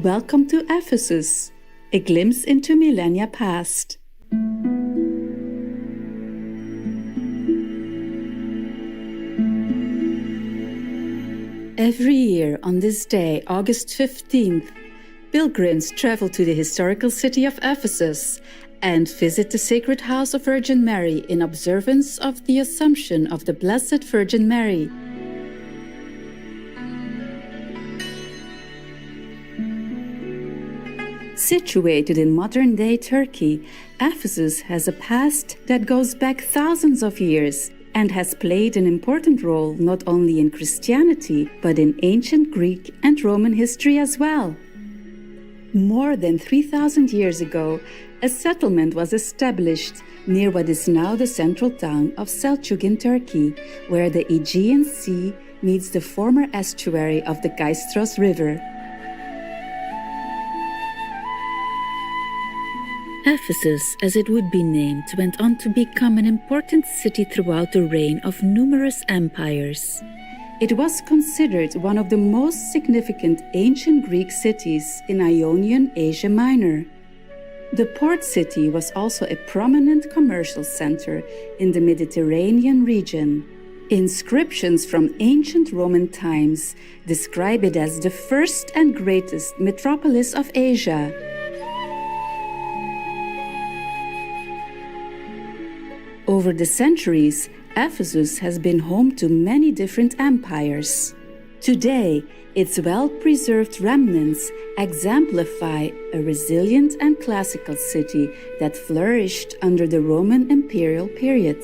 Welcome to Ephesus, a glimpse into millennia past. Every year on this day, August 15th, pilgrims travel to the historical city of Ephesus and visit the sacred house of Virgin Mary in observance of the Assumption of the Blessed Virgin Mary. Situated in modern-day Turkey, Ephesus has a past that goes back thousands of years and has played an important role not only in Christianity but in ancient Greek and Roman history as well. More than 3,000 years ago, a settlement was established near what is now the central town of Selçuk in Turkey, where the Aegean Sea meets the former estuary of the Kaistros River. Ephesus, as it would be named, went on to become an important city throughout the reign of numerous empires. It was considered one of the most significant ancient Greek cities in Ionian Asia Minor. The port city was also a prominent commercial center in the Mediterranean region. Inscriptions from ancient Roman times describe it as the first and greatest metropolis of Asia. Over the centuries, Ephesus has been home to many different empires. Today, its well-preserved remnants exemplify a resilient and classical city that flourished under the Roman imperial period.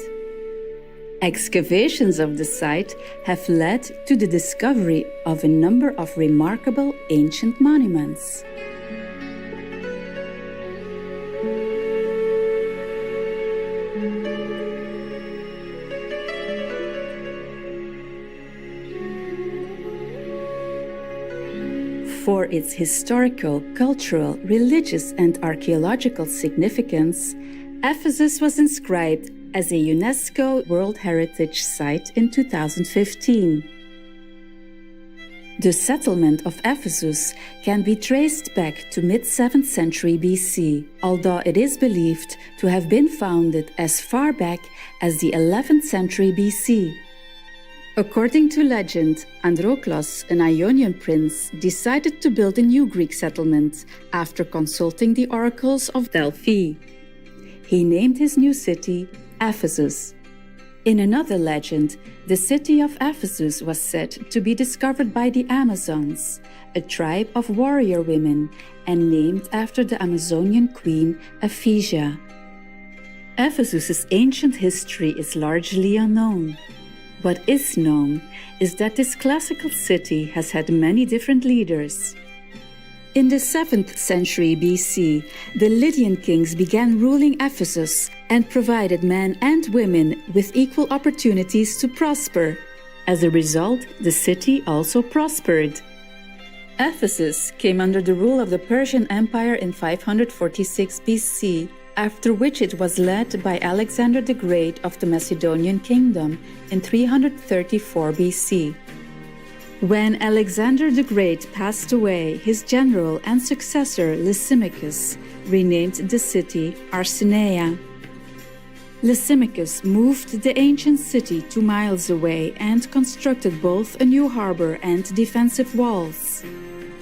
Excavations of the site have led to the discovery of a number of remarkable ancient monuments. For its historical, cultural, religious, and archaeological significance, Ephesus was inscribed as a UNESCO World Heritage Site in 2015. The settlement of Ephesus can be traced back to mid-7th century BC, although it is believed to have been founded as far back as the 11th century BC. According to legend, Androclos, an Ionian prince, decided to build a new Greek settlement after consulting the oracles of Delphi. He named his new city Ephesus. In another legend, the city of Ephesus was said to be discovered by the Amazons, a tribe of warrior women, and named after the Amazonian queen Ephesia. Ephesus's ancient history is largely unknown. What is known is that this classical city has had many different leaders. In the 7th century BC, the Lydian kings began ruling Ephesus and provided men and women with equal opportunities to prosper. As a result, the city also prospered. Ephesus came under the rule of the Persian Empire in 546 BC, after which it was led by Alexander the Great of the Macedonian Kingdom in 334 BC. When Alexander the Great passed away, his general and successor Lysimachus renamed the city Arsinoe. Lysimachus moved the ancient city 2 miles away and constructed both a new harbor and defensive walls.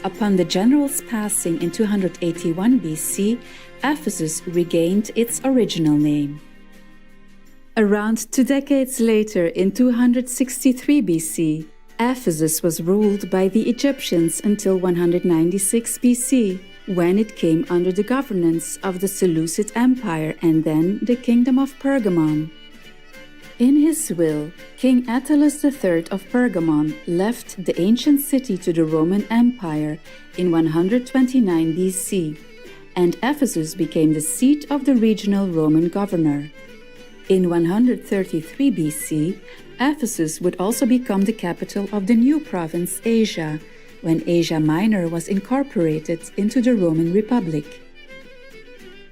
Upon the general's passing in 281 BC, Ephesus regained its original name. Around 2 decades later, in 263 BC, Ephesus was ruled by the Egyptians until 196 BC, when it came under the governance of the Seleucid Empire and then the Kingdom of Pergamon. In his will, King Attalus III of Pergamon left the ancient city to the Roman Empire in 129 BC, and Ephesus became the seat of the regional Roman governor. In 133 BC, Ephesus would also become the capital of the new province Asia, when Asia Minor was incorporated into the Roman Republic.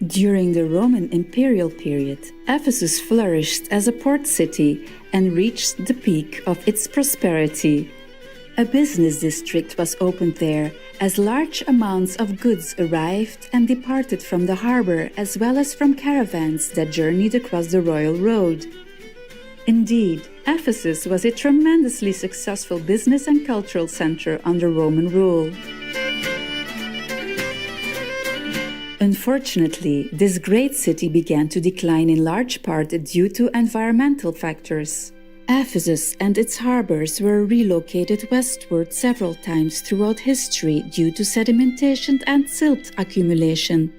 During the Roman imperial period, Ephesus flourished as a port city and reached the peak of its prosperity. A business district was opened there, as large amounts of goods arrived and departed from the harbor, as well as from caravans that journeyed across the royal road. Indeed, Ephesus was a tremendously successful business and cultural center under Roman rule. Unfortunately, this great city began to decline in large part due to environmental factors. Ephesus and its harbors were relocated westward several times throughout history due to sedimentation and silt accumulation.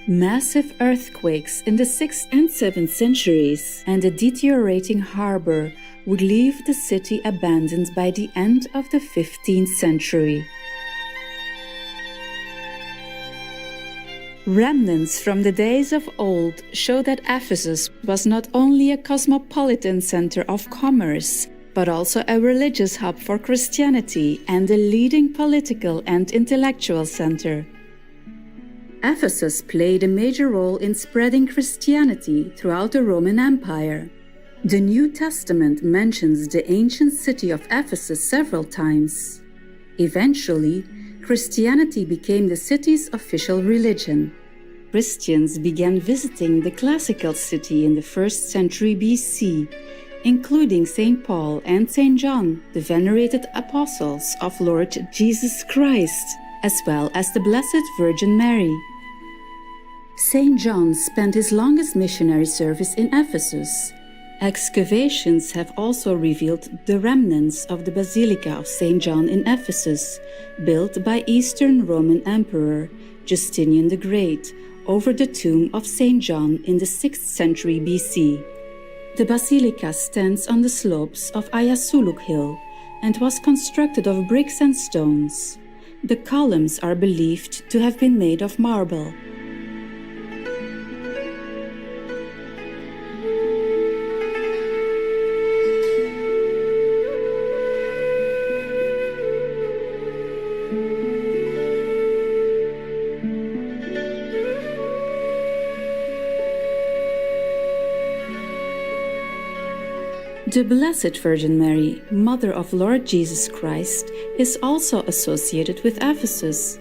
Massive earthquakes in the 6th and 7th centuries and a deteriorating harbor would leave the city abandoned by the end of the 15th century. Remnants from the days of old show that Ephesus was not only a cosmopolitan center of commerce, but also a religious hub for Christianity and a leading political and intellectual center. Ephesus played a major role in spreading Christianity throughout the Roman Empire. The New Testament mentions the ancient city of Ephesus several times. Eventually, Christianity became the city's official religion. Christians began visiting the classical city in the 1st century BC, including St. Paul and St. John, the venerated apostles of Lord Jesus Christ, as well as the Blessed Virgin Mary. St. John spent his longest missionary service in Ephesus. Excavations have also revealed the remnants of the Basilica of St. John in Ephesus, built by Eastern Roman Emperor Justinian the Great over the tomb of St. John in the 6th century BC. The basilica stands on the slopes of Ayasuluk Hill and was constructed of bricks and stones. The columns are believed to have been made of marble. The Blessed Virgin Mary, Mother of Lord Jesus Christ, is also associated with Ephesus.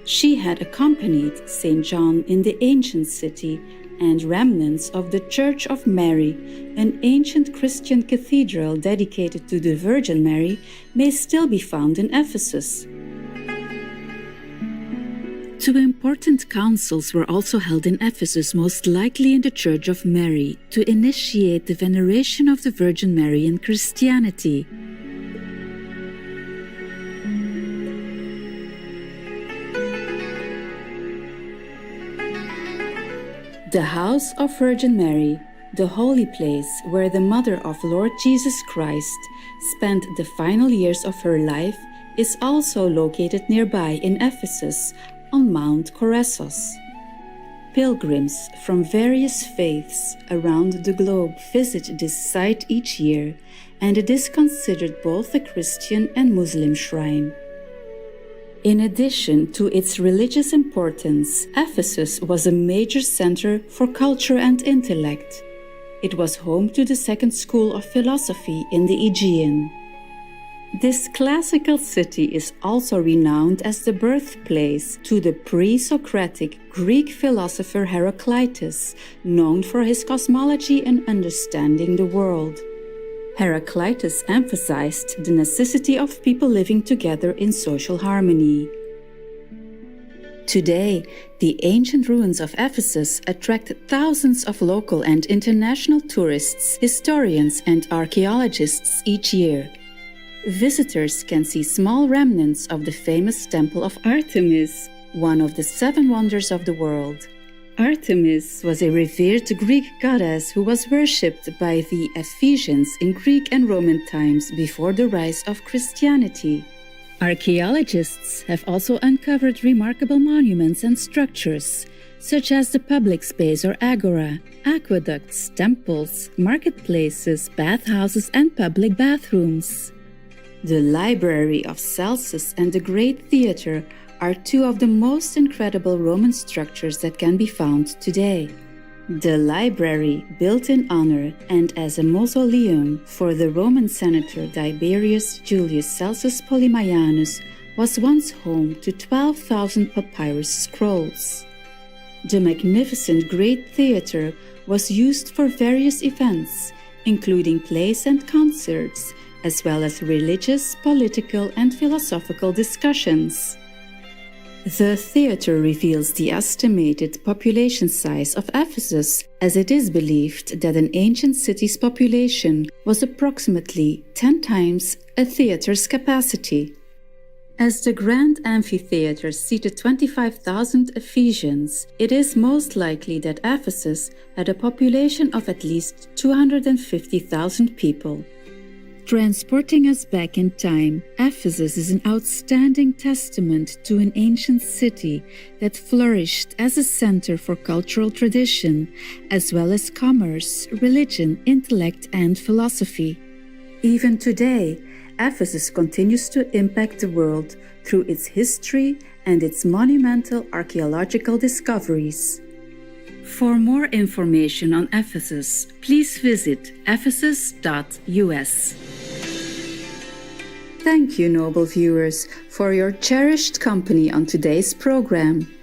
She had accompanied St. John in the ancient city, and remnants of the Church of Mary, an ancient Christian cathedral dedicated to the Virgin Mary, may still be found in Ephesus. Two important councils were also held in Ephesus, most likely in the Church of Mary, to initiate the veneration of the Virgin Mary in Christianity. The House of Virgin Mary, the holy place where the Mother of Lord Jesus Christ spent the final years of her life, is also located nearby in Ephesus, on Mount Koressos. Pilgrims from various faiths around the globe visit this site each year, and it is considered both a Christian and Muslim shrine. In addition to its religious importance, Ephesus was a major center for culture and intellect. It was home to the second school of philosophy in the Aegean. This classical city is also renowned as the birthplace to the pre-Socratic Greek philosopher Heraclitus, known for his cosmology and understanding the world. Heraclitus emphasized the necessity of people living together in social harmony. Today, the ancient ruins of Ephesus attract thousands of local and international tourists, historians, and archaeologists each year. Visitors can see small remnants of the famous Temple of Artemis, one of the 7 wonders of the world. Artemis was a revered Greek goddess who was worshipped by the Ephesians in Greek and Roman times before the rise of Christianity. Archaeologists have also uncovered remarkable monuments and structures, such as the public space or agora, aqueducts, temples, marketplaces, bathhouses, and public bathrooms. The Library of Celsus and the Great Theatre are 2 of the most incredible Roman structures that can be found today. The library, built in honor and as a mausoleum for the Roman senator Tiberius Julius Celsus Polymaeanus, was once home to 12,000 papyrus scrolls. The magnificent Great Theatre was used for various events, including plays and concerts, as well as religious, political, and philosophical discussions. The theatre reveals the estimated population size of Ephesus, as it is believed that an ancient city's population was approximately 10 times a theatre's capacity. As the grand amphitheatre seated 25,000 Ephesians, it is most likely that Ephesus had a population of at least 250,000 people. Transporting us back in time, Ephesus is an outstanding testament to an ancient city that flourished as a center for cultural tradition, as well as commerce, religion, intellect, and philosophy. Even today, Ephesus continues to impact the world through its history and its monumental archaeological discoveries. For more information on Ephesus, please visit ephesus.us. Thank you, noble viewers, for your cherished company on today's program.